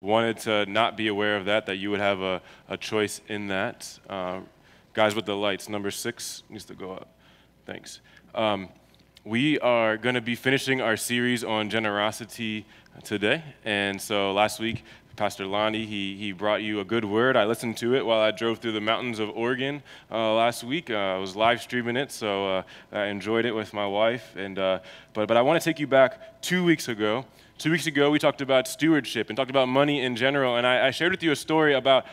wanted to not be aware of that you would have a choice in that. Guys with the lights, number 6 needs to go up. Thanks. We are going to be finishing our series on generosity today. And so last week, Pastor Lonnie, he brought you a good word. I listened to it while I drove through the mountains of Oregon last week. I was live streaming it, so I enjoyed it with my wife. And but I want to take you back 2 weeks ago. 2 weeks ago, we talked about stewardship and talked about money in general, and I shared with you a story about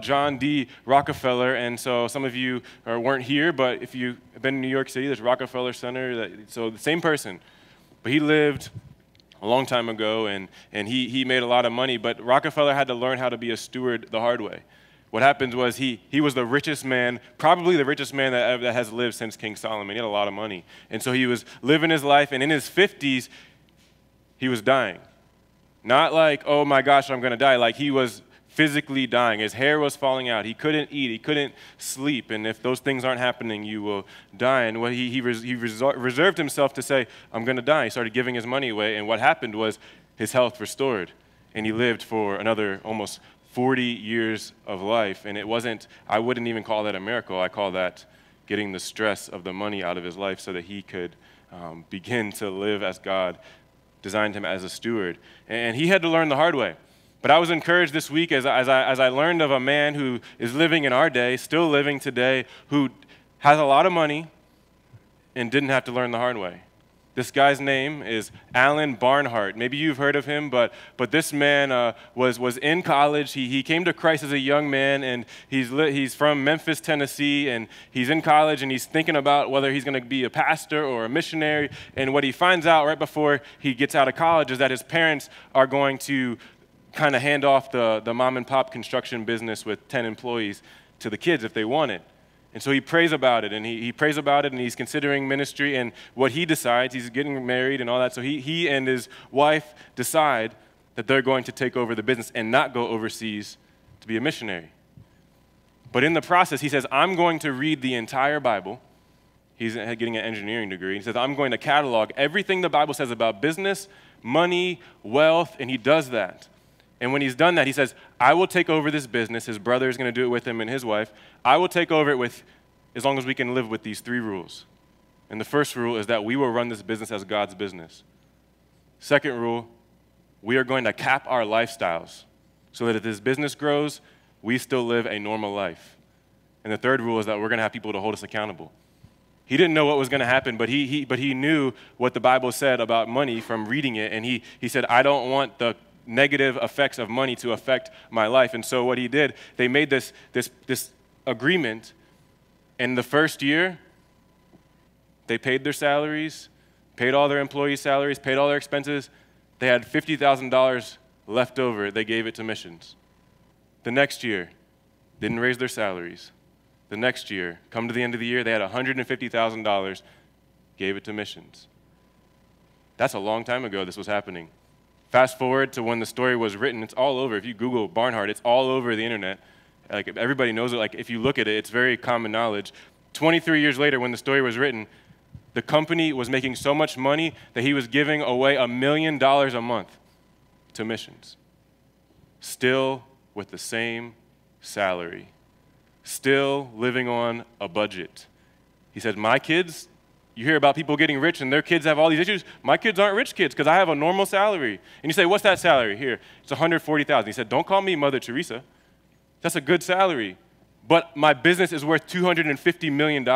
John D. Rockefeller, and so some of you weren't here, but if you've been in New York City, there's Rockefeller Center, so the same person, but he lived a long time ago, and he made a lot of money, but Rockefeller had to learn how to be a steward the hard way. What happened was he was the richest man, probably the richest man that has lived since King Solomon. He had a lot of money, and so he was living his life, and in his 50s, he was dying. Not like, oh my gosh, I'm going to die. Like he was physically dying. His hair was falling out. He couldn't eat. He couldn't sleep. And if those things aren't happening, you will die. And he reserved himself to say, I'm going to die. He started giving his money away. And what happened was his health restored. And he lived for another almost 40 years of life. And I wouldn't even call that a miracle. I call that getting the stress of the money out of his life so that he could begin to live as God designed him as a steward. And he had to learn the hard way. But I was encouraged this week as I learned of a man who is living in our day, still living today, who has a lot of money and didn't have to learn the hard way. This guy's name is Alan Barnhart. Maybe you've heard of him, but this man was in college. He came to Christ as a young man, and he's from Memphis, Tennessee, and he's in college, and he's thinking about whether he's going to be a pastor or a missionary. And what he finds out right before he gets out of college is that his parents are going to kind of hand off the mom and pop construction business with 10 employees to the kids if they want it. And so he prays about it, and he prays about it, and he's considering ministry, and what he decides, he's getting married and all that, so he and his wife decide that they're going to take over the business and not go overseas to be a missionary. But in the process, he says, I'm going to read the entire Bible. He's getting an engineering degree. He says, I'm going to catalog everything the Bible says about business, money, wealth, and he does that. And when he's done that, he says, I will take over this business. His brother is going to do it with him and his wife. I will take over it as long as we can live with these 3 rules. And the first rule is that we will run this business as God's business. Second rule, we are going to cap our lifestyles so that if this business grows, we still live a normal life. And the third rule is that we're going to have people to hold us accountable. He didn't know what was going to happen, but he knew what the Bible said about money from reading it. And he said, I don't want the negative effects of money to affect my life. And so what he did, they made this agreement. In the first year, they paid their salaries, paid all their employees' salaries, paid all their expenses. They had $50,000 left over. They gave it to missions. The next year, didn't raise their salaries. The next year, come to the end of the year, they had $150,000, gave it to missions. That's a long time ago this was happening. Fast forward to when the story was written, it's all over. If you Google Barnhart, it's all over the internet. Like everybody knows it. Like if you look at it, it's very common knowledge. 23 years later, when the story was written, the company was making so much money that he was giving away $1 million a month to missions. Still with the same salary. Still living on a budget. He said, my kids, you hear about people getting rich and their kids have all these issues. My kids aren't rich kids because I have a normal salary. And you say, what's that salary? Here, it's $140,000. He said, don't call me Mother Teresa. That's a good salary. But my business is worth $250 million.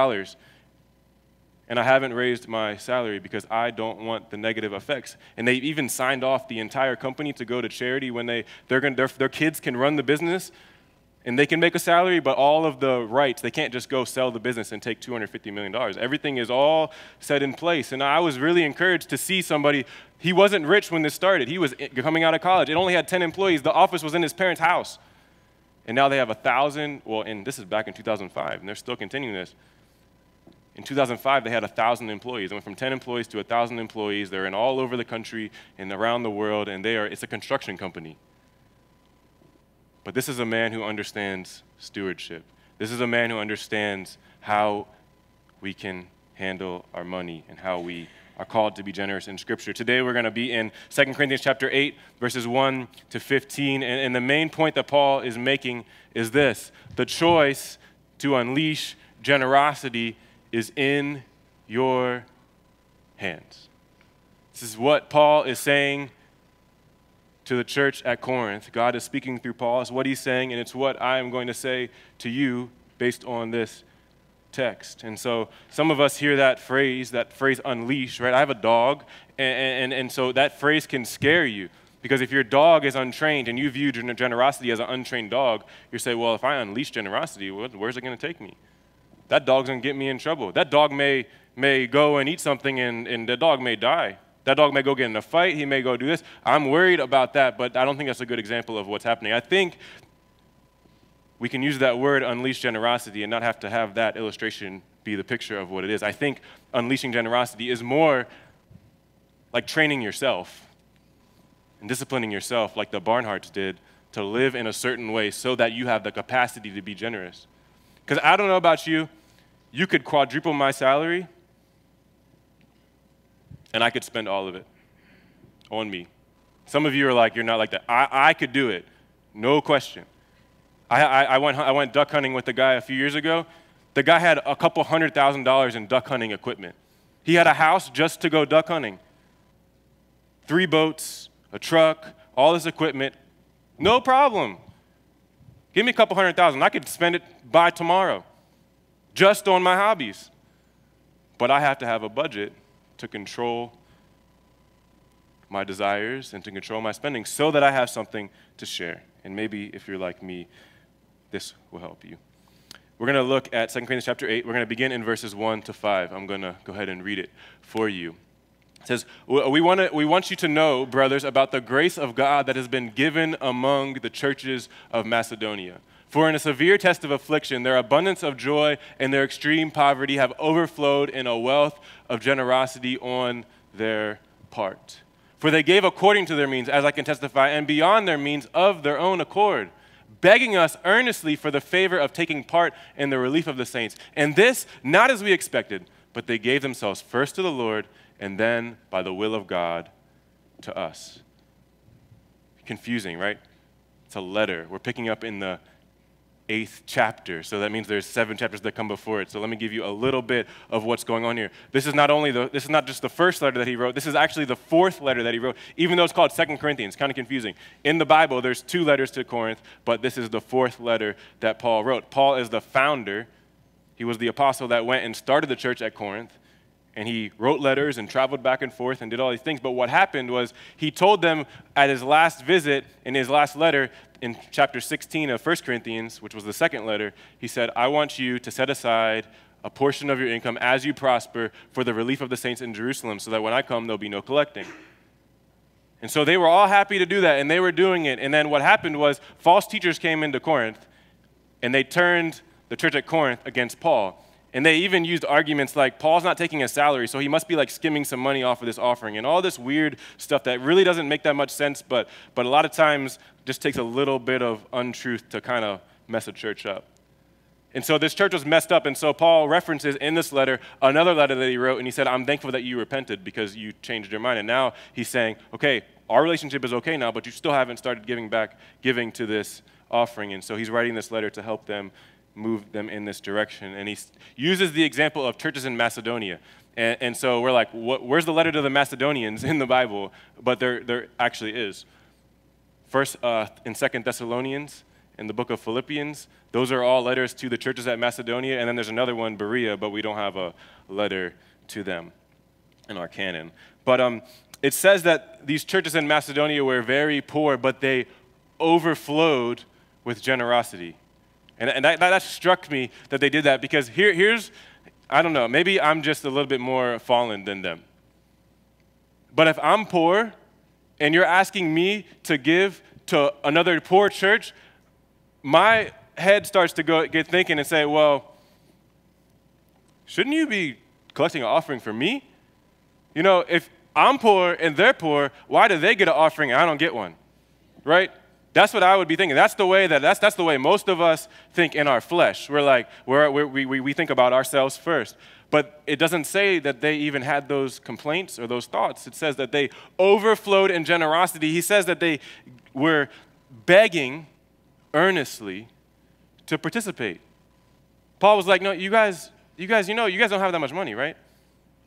And I haven't raised my salary because I don't want the negative effects. And they even signed off the entire company to go to charity when their kids can run the business. And they can make a salary, but all of the rights, they can't just go sell the business and take $250 million. Everything is all set in place. And I was really encouraged to see somebody, he wasn't rich when this started. He was coming out of college. It only had 10 employees. The office was in his parents' house. And now they have 1,000, and this is back in 2005, and they're still continuing this. In 2005, they had 1,000 employees. It went from 10 employees to 1,000 employees. They're in all over the country and around the world, and it's a construction company. But this is a man who understands stewardship. This is a man who understands how we can handle our money and how we are called to be generous in Scripture. Today we're going to be in 2 Corinthians chapter 8, verses 1 to 15. And the main point that Paul is making is this: the choice to unleash generosity is in your hands. This is what Paul is saying to the church at Corinth. God is speaking through Paul. It's what he's saying, and it's what I am going to say to you based on this text. And so some of us hear that phrase unleash, right? I have a dog, and so that phrase can scare you, because if your dog is untrained and you view generosity as an untrained dog, you say, well, if I unleash generosity, where's it going to take me? That dog's going to get me in trouble. That dog may go and eat something, and the dog may die. That dog may go get in a fight. He may go do this. I'm worried about that, but I don't think that's a good example of what's happening. I think we can use that word, unleash generosity, and not have to have that illustration be the picture of what it is. I think unleashing generosity is more like training yourself and disciplining yourself like the Barnharts did to live in a certain way so that you have the capacity to be generous. Because I don't know about you, you could quadruple my salary and I could spend all of it on me. Some of you are like, you're not like that. I could do it, no question. I went duck hunting with a guy a few years ago. The guy had a couple $100,000 in duck hunting equipment. He had a house just to go duck hunting. 3 boats, a truck, all this equipment, no problem. Give me a couple $100,000. I could spend it by tomorrow just on my hobbies. But I have to have a budget to control my desires and to control my spending so that I have something to share. And maybe if you're like me, this will help you. We're going to look at 2 Corinthians chapter 8. We're going to begin in verses 1 to 5. I'm going to go ahead and read it for you. It says, we want you to know, brothers, about the grace of God that has been given among the churches of Macedonia. For in a severe test of affliction, their abundance of joy and their extreme poverty have overflowed in a wealth of generosity on their part. For they gave according to their means, as I can testify, and beyond their means of their own accord, begging us earnestly for the favor of taking part in the relief of the saints. And this, not as we expected, but they gave themselves first to the Lord, and then, by the will of God, to us. Confusing, right? It's a letter. We're picking up in the 8th chapter, so that means there's 7 chapters that come before it. So let me give you a little bit of what's going on here. This is not just the first letter that he wrote. This is actually the 4th letter that he wrote, even though it's called 2 Corinthians. Kind of confusing. In the Bible, there's 2 letters to Corinth, but this is the 4th letter that Paul wrote. Paul is the founder. He was the apostle that went and started the church at Corinth, and he wrote letters and traveled back and forth and did all these things. But what happened was he told them at his last visit, in his last letter, in chapter 16 of 1 Corinthians, which was the 2nd letter, he said, I want you to set aside a portion of your income as you prosper for the relief of the saints in Jerusalem, so that when I come, there'll be no collecting. And so they were all happy to do that, and they were doing it. And then what happened was false teachers came into Corinth, and they turned the church at Corinth against Paul. And they even used arguments like, Paul's not taking a salary, so he must be like skimming some money off of this offering, and all this weird stuff that really doesn't make that much sense, but a lot of times just takes a little bit of untruth to kind of mess a church up. And so this church was messed up, and so Paul references in this letter another letter that he wrote, and he said, I'm thankful that you repented because you changed your mind. And now he's saying, okay, our relationship is okay now, but you still haven't started giving to this offering. And so he's writing this letter to help them move them in this direction. And he uses the example of churches in Macedonia. And so we're like, where's the letter to the Macedonians in the Bible? But there actually is. First in 2 Thessalonians, in the book of Philippians, those are all letters to the churches at Macedonia. And then there's another one, Berea, but we don't have a letter to them in our canon. But it says that these churches in Macedonia were very poor, but they overflowed with generosity. And that struck me that they did that, because here's, I don't know, maybe I'm just a little bit more fallen than them. But if I'm poor and you're asking me to give to another poor church, my head starts to get thinking and say, well, shouldn't you be collecting an offering for me? You know, if I'm poor and they're poor, why do they get an offering and I don't get one, right? That's what I would be thinking. That's the way most of us think in our flesh. We're like, we think about ourselves first. But it doesn't say that they even had those complaints or those thoughts. It says that they overflowed in generosity. He says that they were begging earnestly to participate. Paul was like, no, you guys don't have that much money, right?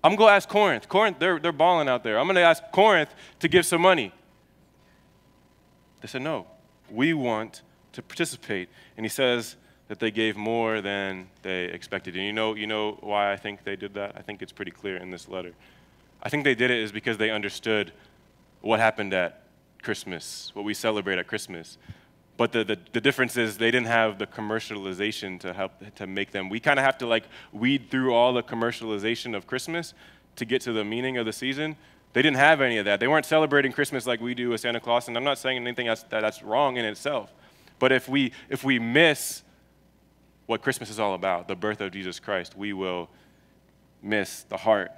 I'm going to ask Corinth. Corinth, they're balling out there. I'm going to ask Corinth to give some money. They said, no, we want to participate. And he says that they gave more than they expected. And you know why I think they did that? I think it's pretty clear in this letter. I think they did it is because they understood what happened at Christmas, what we celebrate at Christmas. But the difference is they didn't have the commercialization to help to make them. We kind of have to like weed through all the commercialization of Christmas to get to the meaning of the season. They didn't have any of that. They weren't celebrating Christmas like we do with Santa Claus, and I'm not saying anything that's wrong in itself. But if we miss what Christmas is all about, the birth of Jesus Christ, we will miss the heart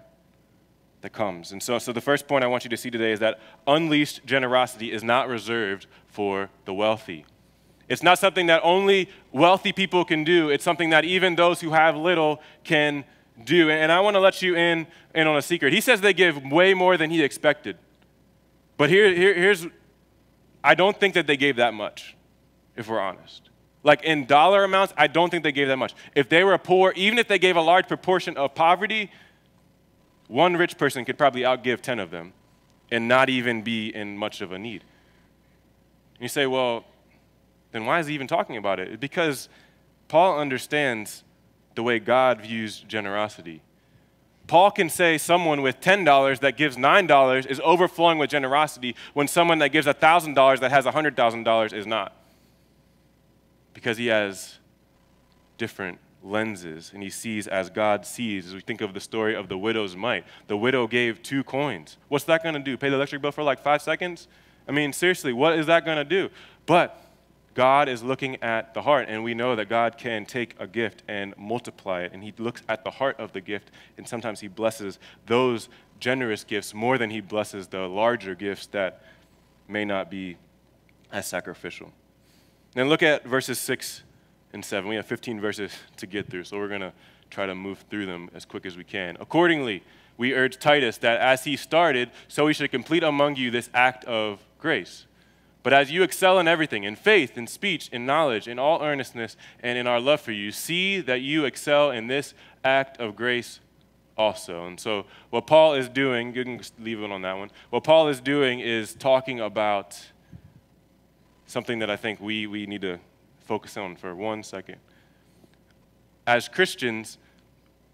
that comes. And so the first point I want you to see today is that unleashed generosity is not reserved for the wealthy. It's not something that only wealthy people can do. It's something that even those who have little can do. And I want to let you in on a secret. He says they give way more than he expected. But here's, I don't think that they gave that much, if we're honest. Like in dollar amounts, I don't think they gave that much. If they were poor, even if they gave a large proportion of poverty, one rich person could probably outgive 10 of them and not even be in much of a need. And you say, well, then why is he even talking about it? Because Paul understands the way God views generosity. Paul can say someone with $10 that gives $9 is overflowing with generosity when someone that gives $1,000 that has $100,000 is not. Because he has different lenses and he sees as God sees. As we think of the story of the widow's mite, the widow gave 2 coins. What's that going to do? Pay the electric bill for like 5 seconds? I mean, seriously, what is that going to do? But God is looking at the heart, and we know that God can take a gift and multiply it, and he looks at the heart of the gift, and sometimes he blesses those generous gifts more than he blesses the larger gifts that may not be as sacrificial. Then look at verses 6 and 7. We have 15 verses to get through, so we're going to try to move through them as quick as we can. Accordingly, we urge Titus that as he started, so he should complete among you this act of grace. But as you excel in everything, in faith, in speech, in knowledge, in all earnestness, and in our love for you, see that you excel in this act of grace also. And so what Paul is doing, you can just leave it on that one. What Paul is doing is talking about something that I think we need to focus on for 1 second. As Christians,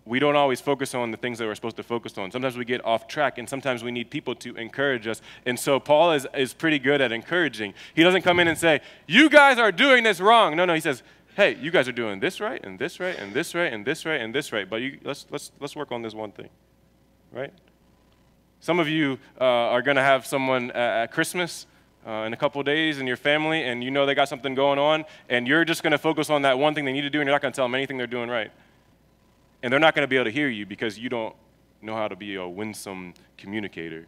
we don't always focus on the things that we're supposed to focus on. Sometimes we get off track, and sometimes we need people to encourage us. And so Paul is pretty good at encouraging. He doesn't come in and say, you guys are doing this wrong. No, he says, hey, you guys are doing this right, and this right, and this right, and this right, and this right. But let's work on this one thing, right? Some of you are going to have someone at Christmas in a couple of days in your family, and you know they got something going on, and you're just going to focus on that one thing they need to do, and you're not going to tell them anything they're doing right. And they're not going to be able to hear you because you don't know how to be a winsome communicator.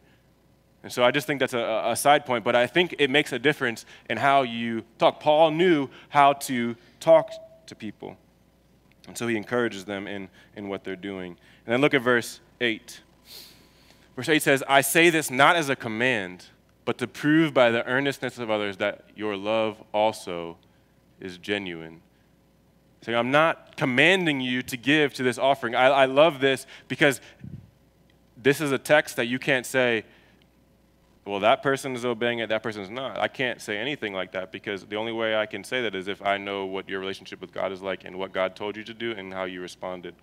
And so I just think that's a side point, but I think it makes a difference in how you talk. Paul knew how to talk to people, and so he encourages them in what they're doing. And then look at verse 8. Verse 8 says, I say this not as a command, but to prove by the earnestness of others that your love also is genuine. So I'm not commanding you to give to this offering. I love this because this is a text that you can't say, well, that person is obeying it, that person is not. I can't say anything like that because the only way I can say that is if I know what your relationship with God is like and what God told you to do and how you responded.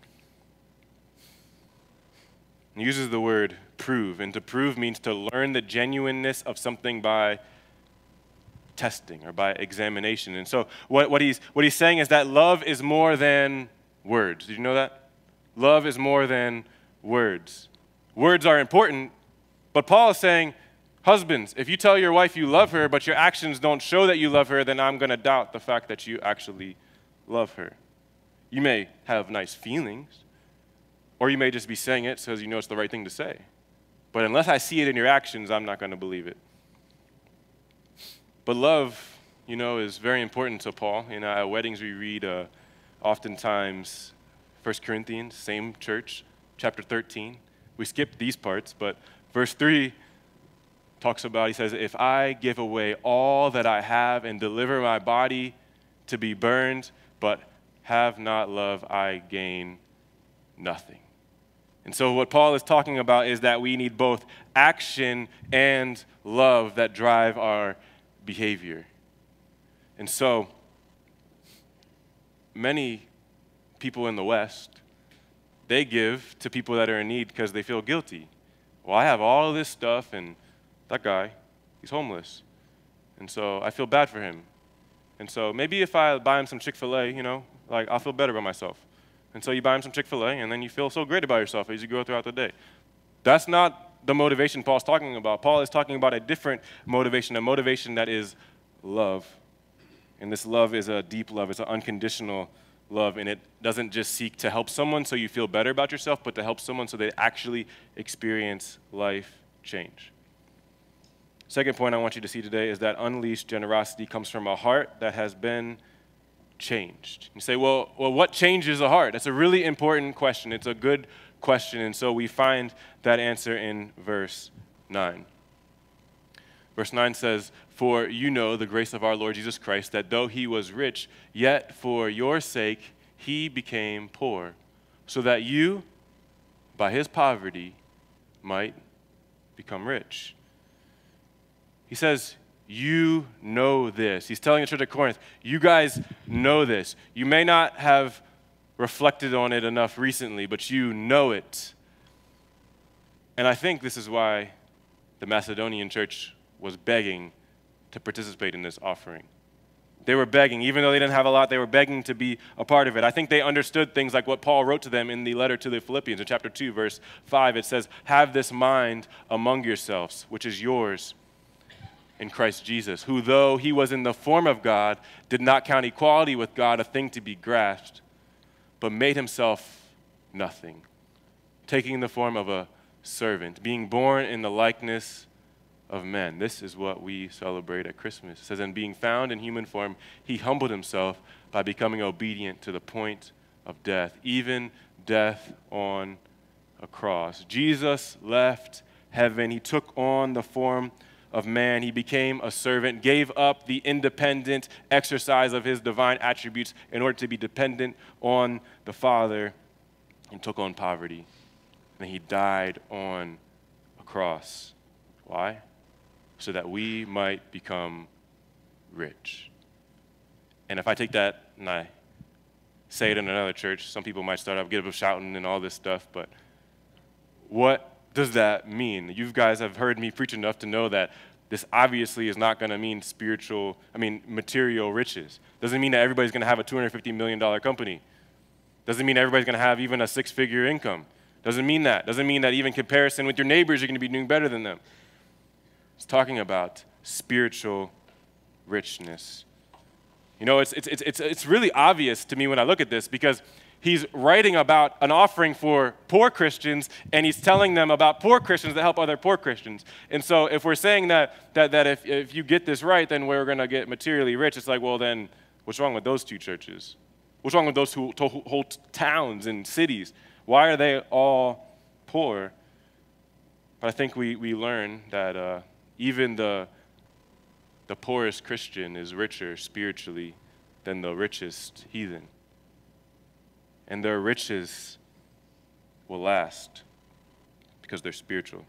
He uses the word prove, and to prove means to learn the genuineness of something by testing or by examination. And so what he's saying is that love is more than words. Did you know that? Love is more than words. Words are important, but Paul is saying, husbands, if you tell your wife you love her, but your actions don't show that you love her, then I'm going to doubt the fact that you actually love her. You may have nice feelings, or you may just be saying it because you know it's the right thing to say. But unless I see it in your actions, I'm not going to believe it. But love is very important to Paul. At weddings we read oftentimes 1 Corinthians, same church, chapter 13. We skip these parts, but verse 3 talks about, he says, if I give away all that I have and deliver my body to be burned, but have not love, I gain nothing. And so what Paul is talking about is that we need both action and love that drive our behavior. And so many people in the West, they give to people that are in need because they feel guilty. Well, I have all of this stuff, and that guy, he's homeless. And so I feel bad for him. And so maybe if I buy him some Chick-fil-A, I'll feel better about myself. And so you buy him some Chick-fil-A, and then you feel so great about yourself as you go throughout the day. That's not the motivation Paul's talking about. Paul is talking about a different motivation, a motivation that is love. And this love is a deep love. It's an unconditional love, and it doesn't just seek to help someone so you feel better about yourself, but to help someone so they actually experience life change. Second point I want you to see today is that unleashed generosity comes from a heart that has been changed. You say, well, what changes a heart? That's a really important question. It's a good question, and so we find that answer in verse 9. Verse 9 says, for you know the grace of our Lord Jesus Christ, that though he was rich, yet for your sake he became poor, so that you, by his poverty, might become rich. He says, you know this. He's telling the church at Corinth, you guys know this. You may not have reflected on it enough recently, but you know it. And I think this is why the Macedonian church was begging to participate in this offering. They were begging. Even though they didn't have a lot, they were begging to be a part of it. I think they understood things like what Paul wrote to them in the letter to the Philippians in chapter 2, verse 5. It says, have this mind among yourselves, which is yours in Christ Jesus, who though he was in the form of God, did not count equality with God a thing to be grasped, but made himself nothing, taking the form of a servant, being born in the likeness of men. This is what we celebrate at Christmas. It says, and being found in human form, he humbled himself by becoming obedient to the point of death, even death on a cross. Jesus left heaven. He took on the form of man. He became a servant, gave up the independent exercise of his divine attributes in order to be dependent on the Father, and took on poverty. And he died on a cross. Why? So that we might become rich. And if I take that and I say it in another church, some people might start up, get up shouting and all this stuff, but what does that mean? You guys have heard me preach enough to know that this obviously is not going to mean material riches. Doesn't mean that everybody's going to have a $250 million company. Doesn't mean everybody's going to have even a six-figure income. Doesn't mean that. Doesn't mean that even comparison with your neighbors, you're going to be doing better than them. It's talking about spiritual richness. It's really obvious to me when I look at this, because he's writing about an offering for poor Christians, and he's telling them about poor Christians that help other poor Christians. And so if we're saying that if you get this right, then we're going to get materially rich, it's like, well, then what's wrong with those two churches? What's wrong with those whole towns and cities? Why are they all poor? But I think we learn that even the poorest Christian is richer spiritually than the richest heathen. And their riches will last because they're spiritual.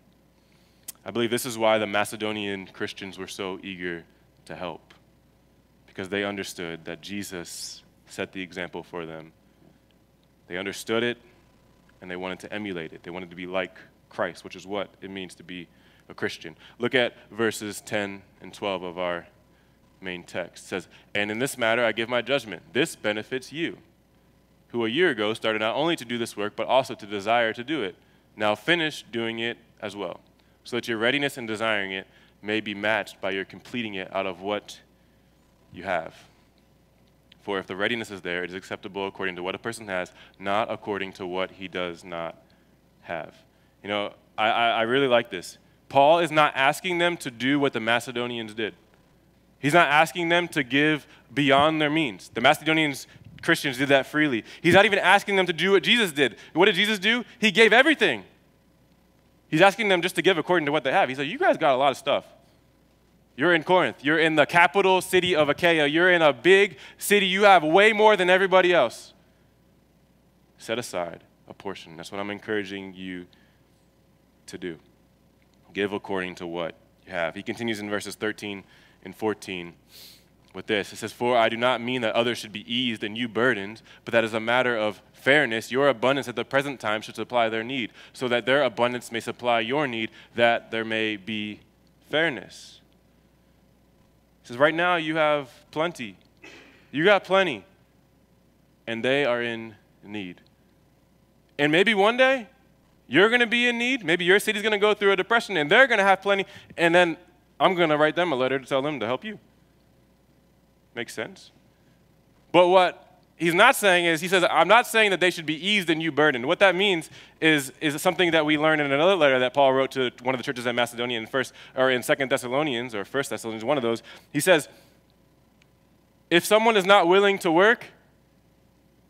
I believe this is why the Macedonian Christians were so eager to help, because they understood that Jesus set the example for them. They understood it, and they wanted to emulate it. They wanted to be like Christ, which is what it means to be a Christian. Look at verses 10 and 12 of our main text. It says, and in this matter I give my judgment. This benefits you, who a year ago started not only to do this work, but also to desire to do it. Now finish doing it as well, so that your readiness in desiring it may be matched by your completing it out of what you have. For if the readiness is there, it is acceptable according to what a person has, not according to what he does not have. I really like this. Paul is not asking them to do what the Macedonians did. He's not asking them to give beyond their means. The Macedonians, Christians, did that freely. He's not even asking them to do what Jesus did. What did Jesus do? He gave everything. He's asking them just to give according to what they have. He said, you guys got a lot of stuff. You're in Corinth. You're in the capital city of Achaia. You're in a big city. You have way more than everybody else. Set aside a portion. That's what I'm encouraging you to do. Give according to what you have. He continues in verses 13 and 14 with this. It says, for I do not mean that others should be eased and you burdened, but that as a matter of fairness, your abundance at the present time should supply their need, so that their abundance may supply your need, that there may be fairness. It says, right now you have plenty. You got plenty. And they are in need. And maybe one day, you're going to be in need. Maybe your city's going to go through a depression, and they're going to have plenty, and then I'm going to write them a letter to tell them to help you. Makes sense? But what he's not saying is, he says, I'm not saying that they should be eased and you burdened. What that means is something that we learned in another letter that Paul wrote to one of the churches at Macedonia in 2 Thessalonians, or 1 Thessalonians, one of those. He says, if someone is not willing to work,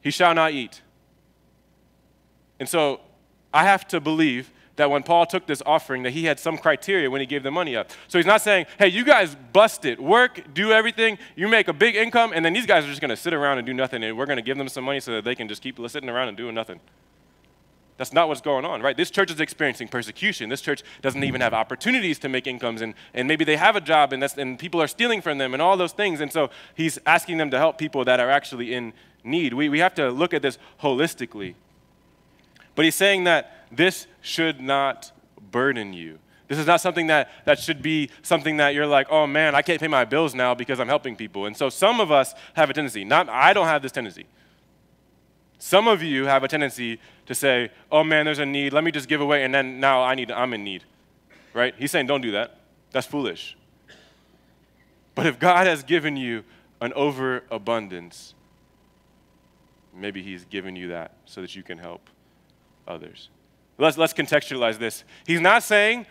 he shall not eat. And so I have to believe that when Paul took this offering, that he had some criteria when he gave the money up. So he's not saying, hey, you guys bust it, work, do everything, you make a big income, and then these guys are just going to sit around and do nothing, and we're going to give them some money so that they can just keep sitting around and doing nothing. That's not what's going on, right? This church is experiencing persecution. This church doesn't even have opportunities to make incomes, and maybe they have a job, and people are stealing from them and all those things. And so he's asking them to help people that are actually in need. We have to look at this holistically. But he's saying that this should not burden you. This is not something that should be something that you're like, oh man, I can't pay my bills now because I'm helping people. And so some of us have a tendency, I don't have this tendency. Some of you have a tendency to say, oh man, there's a need, let me just give away, and then now I'm in need, right? He's saying don't do that. That's foolish. But if God has given you an overabundance, maybe he's given you that so that you can help others. Let's contextualize this. He's not saying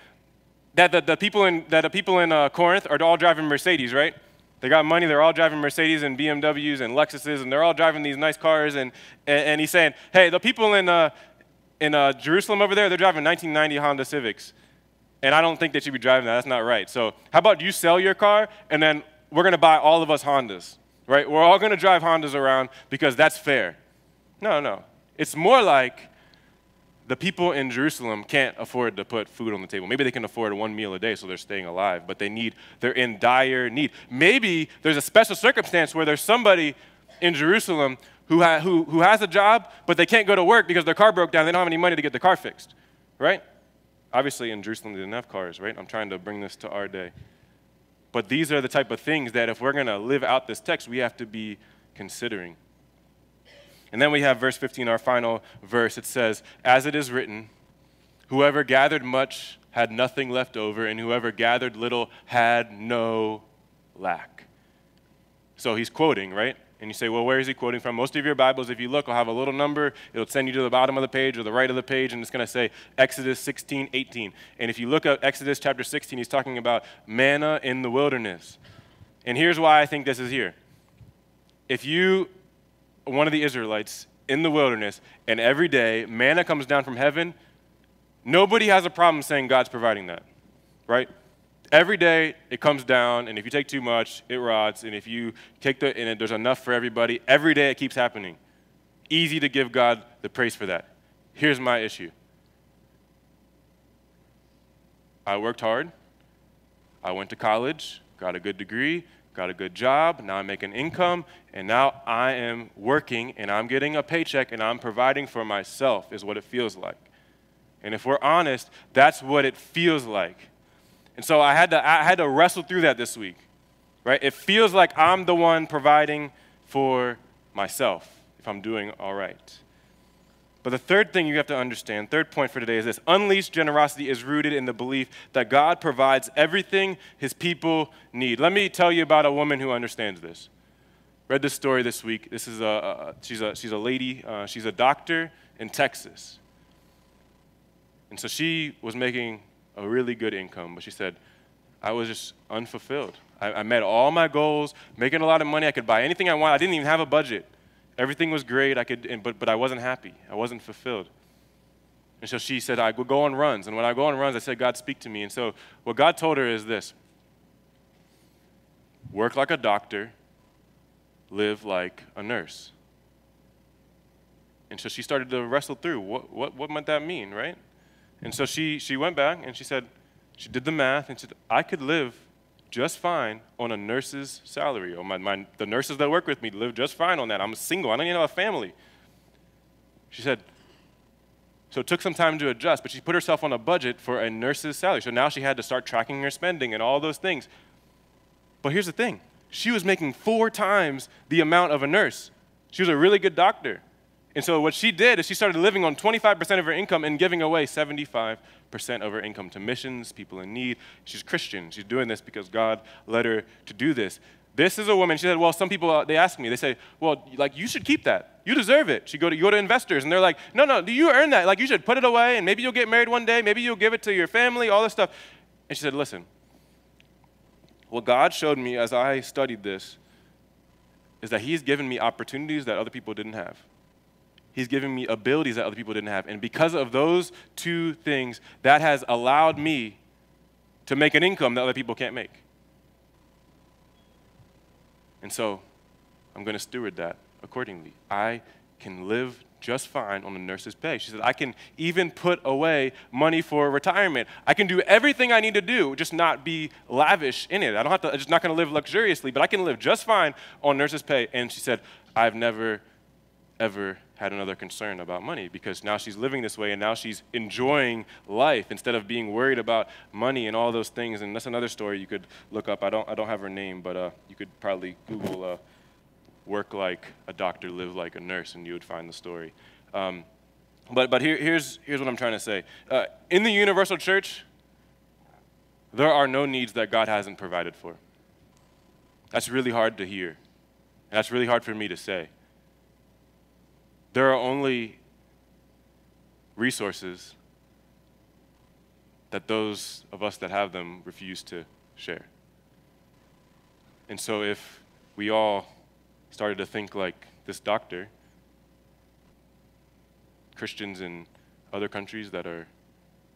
that the people in Corinth are all driving Mercedes, right? They got money. They're all driving Mercedes and BMWs and Lexuses, and they're all driving these nice cars. And he's saying, hey, the people in Jerusalem over there, they're driving 1990 Honda Civics, and I don't think they should be driving that. That's not right. So how about you sell your car, and then we're going to buy all of us Hondas, right? We're all going to drive Hondas around because that's fair. No. It's more like the people in Jerusalem can't afford to put food on the table. Maybe they can afford one meal a day, so they're staying alive, but they're in dire need. Maybe there's a special circumstance where there's somebody in Jerusalem who has a job, but they can't go to work because their car broke down. They don't have any money to get the car fixed, right? Obviously, in Jerusalem, they didn't have cars, right? I'm trying to bring this to our day. But these are the type of things that if we're going to live out this text, we have to be considering. And then we have verse 15, our final verse. It says, as it is written, whoever gathered much had nothing left over, and whoever gathered little had no lack. So he's quoting, right? And you say, well, where is he quoting from? Most of your Bibles, if you look, will have a little number. It'll send you to the bottom of the page or the right of the page, and it's going to say Exodus 16:18. And if you look at Exodus chapter 16, he's talking about manna in the wilderness. And here's why I think this is here. If you one of the Israelites in the wilderness, and every day manna comes down from heaven, nobody has a problem saying God's providing that, right? Every day it comes down, and if you take too much, it rots, and if you take and there's enough for everybody, every day it keeps happening. Easy to give God the praise for that. Here's my issue. I worked hard. I went to college, got a good degree, got a good job, now I'm making income, and now I am working, and I'm getting a paycheck, and I'm providing for myself, is what it feels like. And if we're honest, that's what it feels like. And so I had to wrestle through that this week, right? It feels like I'm the one providing for myself if I'm doing all right. But the third thing you have to understand, third point for today is this. Unleashed generosity is rooted in the belief that God provides everything his people need. Let me tell you about a woman who understands this. Read this story this week. This is she's a lady, she's a doctor in Texas. And so she was making a really good income, but she said, I was just unfulfilled. I met all my goals, making a lot of money. I could buy anything I wanted. I didn't even have a budget. Everything was great. But I wasn't happy. I wasn't fulfilled. And so she said, I would go on runs. And when I go on runs, I said, God, speak to me. And so what God told her is this: work like a doctor, live like a nurse. And so she started to wrestle through what might that mean, right? And so she went back and she said, she did the math and said, I could live just fine on a nurse's salary. Or the nurses that work with me live just fine on that. I'm single. I don't even have a family. She said, so it took some time to adjust, but she put herself on a budget for a nurse's salary. So now she had to start tracking her spending and all those things. But here's the thing. She was making 4 times the amount of a nurse. She was a really good doctor. And so what she did is she started living on 25% of her income and giving away 75% of her income to missions, people in need. She's Christian. She's doing this because God led her to do this. This is a woman, she said, well, some people, they ask me, they say, well, like, you should keep that. You deserve it. You go to investors, and they're like, no, do you earn that? Like, you should put it away, and maybe you'll get married one day. Maybe you'll give it to your family, all this stuff. And she said, listen, what God showed me as I studied this is that he's given me opportunities that other people didn't have. He's given me abilities that other people didn't have. And because of those 2 things, that has allowed me to make an income that other people can't make. And so I'm going to steward that accordingly. I can live just fine on a nurse's pay. She said, I can even put away money for retirement. I can do everything I need to do, just not be lavish in it. I'm just not going to live luxuriously, but I can live just fine on nurse's pay. And she said, I've never, ever had another concern about money, because now she's living this way and now she's enjoying life instead of being worried about money and all those things. And that's another story you could look up. I don't have her name, but you could probably Google work like a doctor, live like a nurse, and you would find the story. But here's what I'm trying to say. In the universal church, there are no needs that God hasn't provided for. That's really hard to hear. And that's really hard for me to say. There are only resources that those of us that have them refuse to share. And so if we all started to think like this doctor, Christians in other countries that are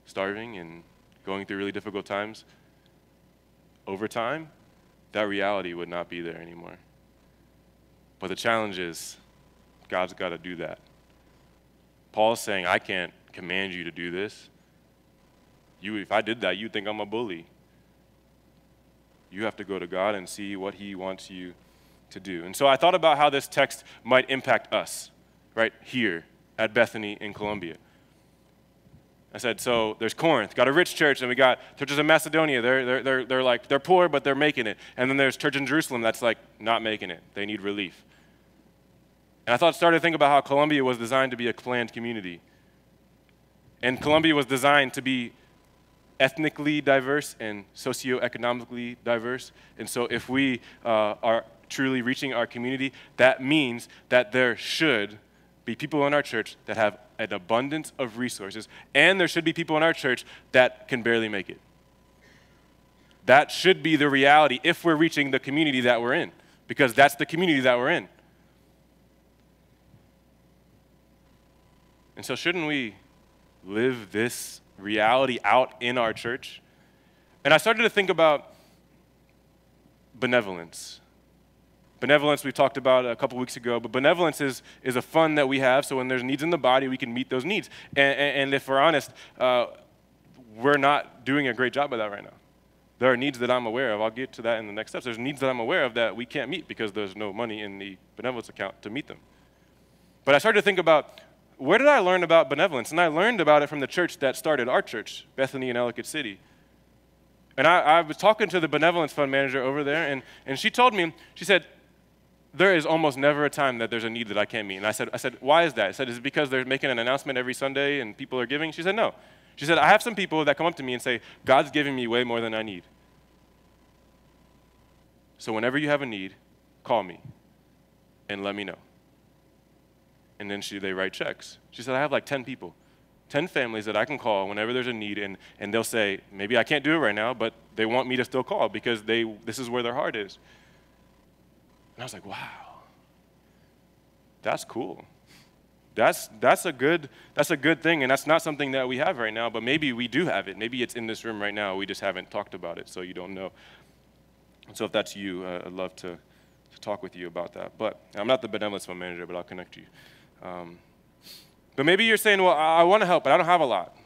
starving and going through really difficult times, over time, that reality would not be there anymore. But the challenge is, God's got to do that. Paul's saying, I can't command you to do this. If I did that, you'd think I'm a bully. You have to go to God and see what he wants you to do. And so I thought about how this text might impact us, right here at Bethany in Columbia. I said, so there's Corinth, got a rich church, and we got churches in Macedonia. They're poor, but they're making it. And then there's church in Jerusalem that's like not making it. They need relief. And I started to think about how Columbia was designed to be a planned community. And Columbia was designed to be ethnically diverse and socioeconomically diverse. And so if we are truly reaching our community, that means that there should be people in our church that have an abundance of resources, and there should be people in our church that can barely make it. That should be the reality if we're reaching the community that we're in, because that's the community that we're in. And so shouldn't we live this reality out in our church? And I started to think about benevolence. Benevolence we talked about a couple weeks ago, but benevolence is a fund that we have, so when there's needs in the body, we can meet those needs. And if we're honest, we're not doing a great job of that right now. There are needs that I'm aware of. I'll get to that in the next steps. There's needs that I'm aware of that we can't meet because there's no money in the benevolence account to meet them. But I started to think about, where did I learn about benevolence? And I learned about it from the church that started our church, Bethany in Ellicott City. And I was talking to the benevolence fund manager over there, and she told me, she said, there is almost never a time that there's a need that I can't meet. And I said, why is that? I said, is it because they're making an announcement every Sunday and people are giving? She said, no. She said, I have some people that come up to me and say, God's giving me way more than I need. So whenever you have a need, call me and let me know. And then they write checks. She said, I have like 10 people 10 families that I can call whenever there's a need, and they'll say, maybe I can't do it right now, but they want me to still call because this is where their heart is. And I was like, wow, that's cool. That's a good thing, and that's not something that we have right now, but maybe we do have it. Maybe it's in this room right now. We just haven't talked about it, so you don't know. And so if that's you, I'd love to talk with you about that. But I'm not the benevolence fund manager, but I'll connect you. But maybe you're saying, well, I want to help, but I don't have a lot.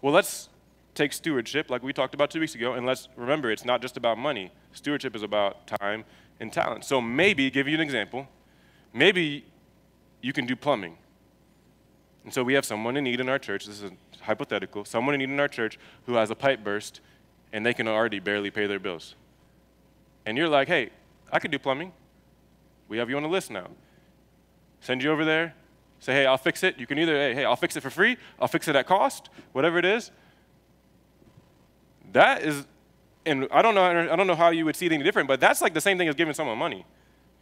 Well, let's take stewardship, like we talked about 2 weeks ago, and let's remember it's not just about money. Stewardship is about time and talent. So maybe, give you an example, maybe you can do plumbing. And so we have someone in need in our church, this is hypothetical, someone in need in our church who has a pipe burst, and they can already barely pay their bills. And you're like, hey, I could do plumbing. We have you on the list now. Send you over there. Say, hey, I'll fix it. You can either, hey, I'll fix it for free. I'll fix it at cost, whatever it is. That is, and I don't know how you would see it any different, but that's like the same thing as giving someone money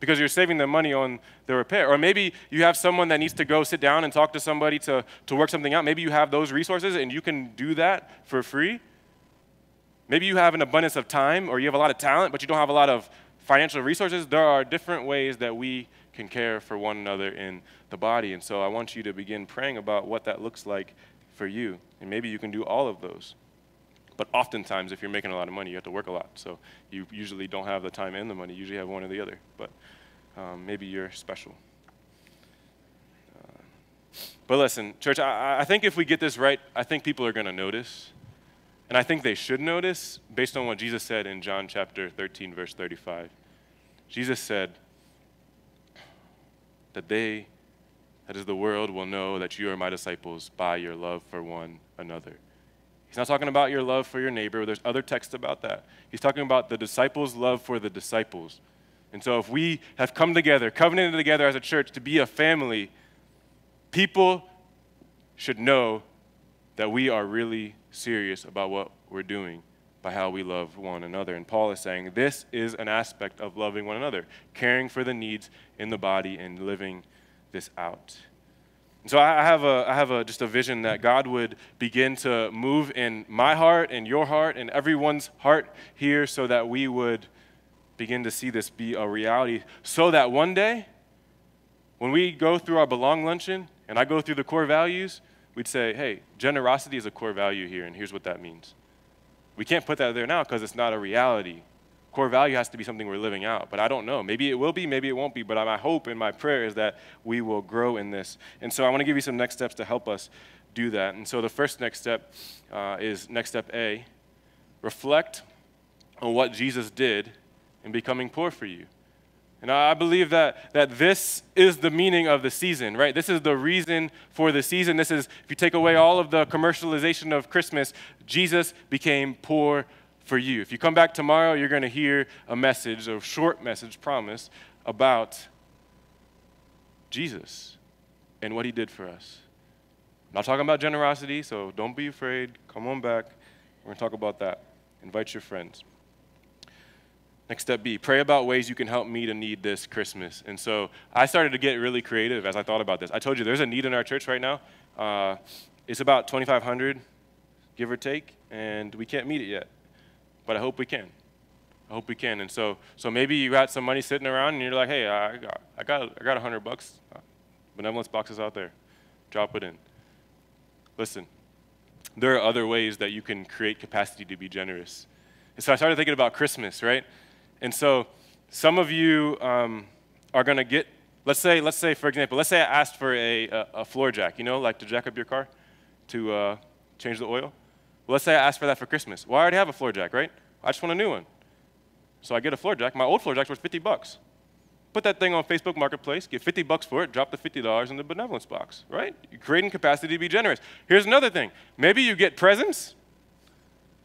because you're saving them money on the repair. Or maybe you have someone that needs to go sit down and talk to somebody to work something out. Maybe you have those resources and you can do that for free. Maybe you have an abundance of time or you have a lot of talent, but you don't have a lot of financial resources. There are different ways that we can care for one another in the body. And so I want you to begin praying about what that looks like for you. And maybe you can do all of those. But oftentimes, if you're making a lot of money, you have to work a lot. So you usually don't have the time and the money. You usually have one or the other. But maybe you're special. But listen, church, I think if we get this right, I think people are going to notice. And I think they should notice based on what Jesus said in John chapter 13, verse 35. Jesus said that that is the world will know that you are my disciples by your love for one another. He's not talking about your love for your neighbor. There's other texts about that. He's talking about the disciples' love for the disciples. And so if we have come together, covenanted together as a church to be a family, people should know that we are really serious about what we're doing by how we love one another. And Paul is saying this is an aspect of loving one another, caring for the needs in the body and living this out. And so I have just a vision that God would begin to move in my heart and your heart and everyone's heart here so that we would begin to see this be a reality so that one day when we go through our Belong Luncheon and I go through the core values, we'd say, hey, generosity is a core value here, and here's what that means. We can't put that there now because it's not a reality. Core value has to be something we're living out, but I don't know. Maybe it will be, maybe it won't be, but my hope and my prayer is that we will grow in this. And so I want to give you some next steps to help us do that. And so the first next step is next step A, reflect on what Jesus did in becoming poor for you. And I believe that this is the meaning of the season, right? This is the reason for the season. This is, if you take away all of the commercialization of Christmas, Jesus became poor for you. If you come back tomorrow, you're going to hear a message, a short message, promise, about Jesus and what he did for us. I'm not talking about generosity, so don't be afraid. Come on back. We're going to talk about that. Invite your friends. Next step B, pray about ways you can help meet a need this Christmas. And so I started to get really creative as I thought about this. I told you there's a need in our church right now. It's about 2,500, give or take, and we can't meet it yet. But I hope we can. I hope we can. And so maybe you got some money sitting around and you're like, hey, I got $100. Benevolence box is out there. Drop it in. Listen, there are other ways that you can create capacity to be generous. And so I started thinking about Christmas, right? And so some of you are going to get, let's say, for example, let's say I asked for a floor jack, like to jack up your car to change the oil. Well, let's say I asked for that for Christmas. Well, I already have a floor jack, right? I just want a new one. So I get a floor jack. My old floor jack's worth $50. Put that thing on Facebook Marketplace, get $50 for it, drop the $50 in the benevolence box, right? You're creating capacity to be generous. Here's another thing. Maybe you get presents,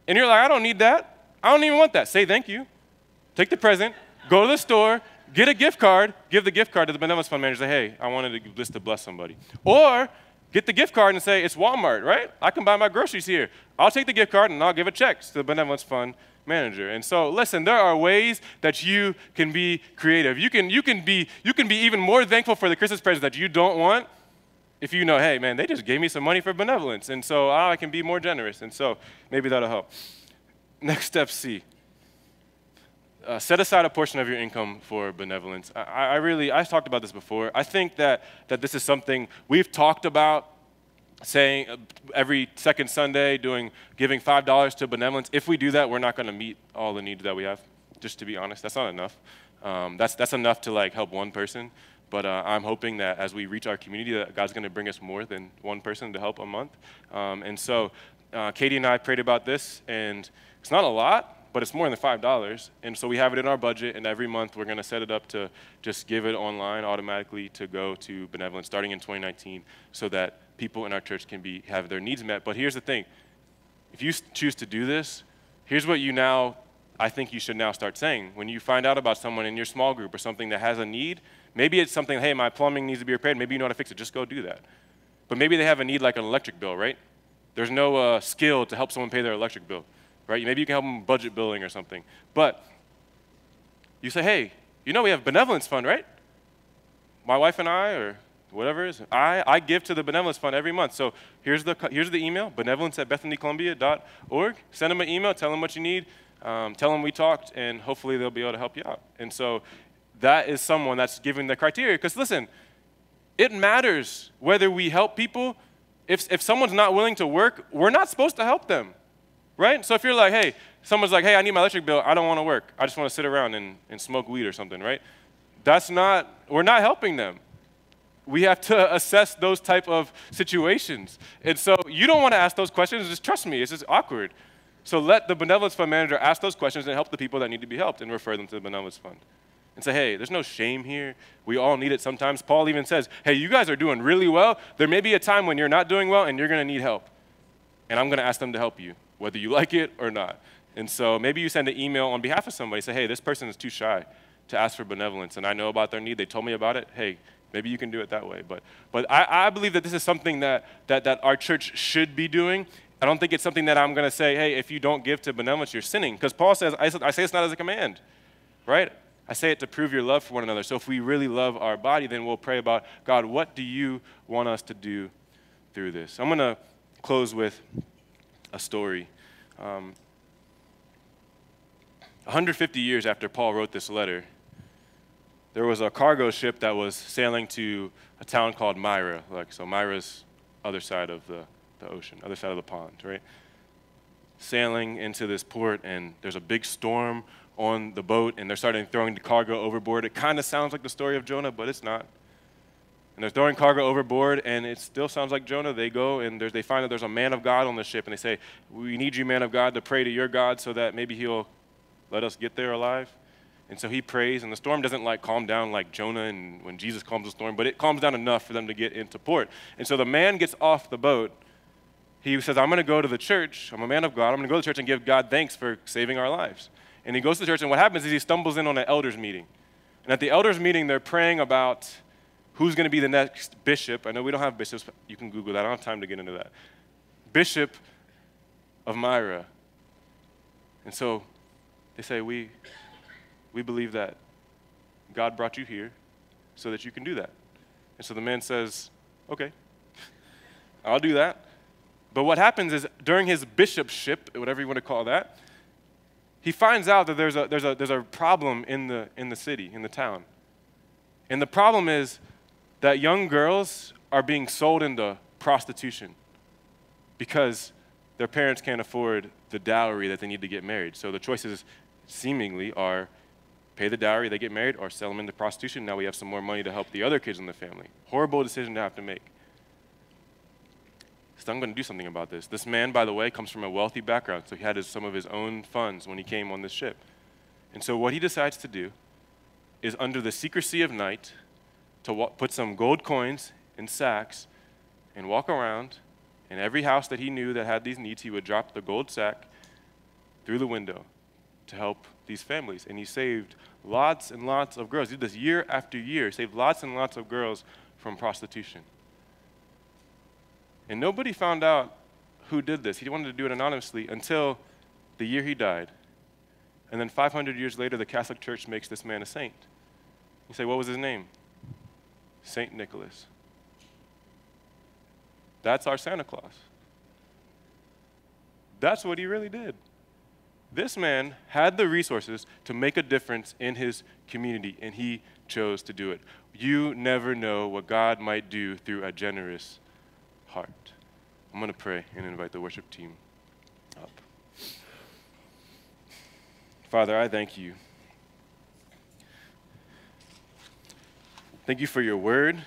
and you're like, I don't need that. I don't even want that. Say thank you. Take the present, go to the store, get a gift card, give the gift card to the benevolence fund manager, say, hey, I wanted this to bless somebody. Or get the gift card and say, it's Walmart, right? I can buy my groceries here. I'll take the gift card and I'll give a check to the benevolence fund manager. And so, listen, there are ways that you can be creative. You can be even more thankful for the Christmas presents that you don't want if you know, hey, man, they just gave me some money for benevolence, and so I can be more generous, and so maybe that'll help. Next step, C. Set aside a portion of your income for benevolence. I've talked about this before. I think that this is something we've talked about, saying every second Sunday, giving $5 to benevolence. If we do that, we're not going to meet all the needs that we have. Just to be honest, that's not enough. That's enough to like help one person. But I'm hoping that as we reach our community, that God's going to bring us more than one person to help a month. And so Katie and I prayed about this, and it's not a lot, but it's more than $5. And so we have it in our budget, and every month we're going to set it up to just give it online automatically to go to benevolence starting in 2019 so that people in our church can have their needs met. But here's the thing. If you choose to do this, here's what I think you should now start saying. When you find out about someone in your small group or something that has a need, maybe it's something, hey, my plumbing needs to be repaired. Maybe you know how to fix it. Just go do that. But maybe they have a need like an electric bill, right? There's no skill to help someone pay their electric bill, right? Maybe you can help them budget billing or something. But you say, hey, we have benevolence fund, right? My wife and I, or whatever it is, I give to the benevolence fund every month. So here's the email, benevolence@bethanycolumbia.org. Send them an email, tell them what you need, tell them we talked, and hopefully they'll be able to help you out. And so that is someone that's giving the criteria. Because listen, it matters whether we help people. If someone's not willing to work, we're not supposed to help them, right? So if you're like, hey, someone's like, hey, I need my electric bill. I don't want to work. I just want to sit around and smoke weed or something, right? We're not helping them. We have to assess those type of situations. And so you don't want to ask those questions. Just trust me. It's just awkward. So let the benevolence fund manager ask those questions and help the people that need to be helped and refer them to the benevolence fund. And say, hey, there's no shame here. We all need it sometimes. Paul even says, hey, you guys are doing really well. There may be a time when you're not doing well and you're going to need help. And I'm going to ask them to help you, whether you like it or not. And so maybe you send an email on behalf of somebody. Say, hey, this person is too shy to ask for benevolence, and I know about their need. They told me about it. Hey, maybe you can do it that way. But I believe that this is something that our church should be doing. I don't think it's something that I'm going to say, hey, if you don't give to benevolence, you're sinning. Because Paul says, I say it's not as a command, right? I say it to prove your love for one another. So if we really love our body, then we'll pray about, God, what do you want us to do through this? I'm going to close with a story. 150 years after Paul wrote this letter, there was a cargo ship that was sailing to a town called Myra. So Myra's other side of the ocean, other side of the pond, right? Sailing into this port, and there's a big storm on the boat, and they're starting throwing the cargo overboard. It kind of sounds like the story of Jonah, but it's not. And they're throwing cargo overboard, and it still sounds like Jonah. They go, and they find that there's a man of God on the ship, and they say, we need you, man of God, to pray to your God so that maybe he'll let us get there alive. And so he prays, and the storm doesn't calm down like Jonah and when Jesus calms the storm, but it calms down enough for them to get into port. And so the man gets off the boat. He says, I'm going to go to the church. I'm a man of God. I'm going to go to the church and give God thanks for saving our lives. And he goes to the church, and what happens is he stumbles in on an elders meeting. And at the elders meeting, they're praying about who's going to be the next bishop. I know we don't have bishops. You can Google that. I don't have time to get into that. Bishop of Myra. And so they say, we believe that God brought you here so that you can do that. And so the man says, okay, I'll do that. But what happens is during his bishopship, whatever you want to call that, he finds out that there's a problem in the city, in the town. And the problem is that young girls are being sold into prostitution because their parents can't afford the dowry that they need to get married. So the choices seemingly are pay the dowry, they get married, or sell them into prostitution. Now we have some more money to help the other kids in the family. Horrible decision to have to make. So I'm going to do something about this. This man, by the way, comes from a wealthy background, so he had some of his own funds when he came on this ship. And so what he decides to do is, under the secrecy of night, to put some gold coins in sacks and walk around, and every house that he knew that had these needs, he would drop the gold sack through the window to help these families. And he saved lots and lots of girls. He did this year after year. He saved lots and lots of girls from prostitution. And nobody found out who did this. He wanted to do it anonymously until the year he died. And then 500 years later, the Catholic Church makes this man a saint. You say, what was his name? Saint Nicholas. That's our Santa Claus. That's what he really did. This man had the resources to make a difference in his community, and he chose to do it. You never know what God might do through a generous heart. I'm going to pray and invite the worship team up. Father, I thank you. Thank you for your word.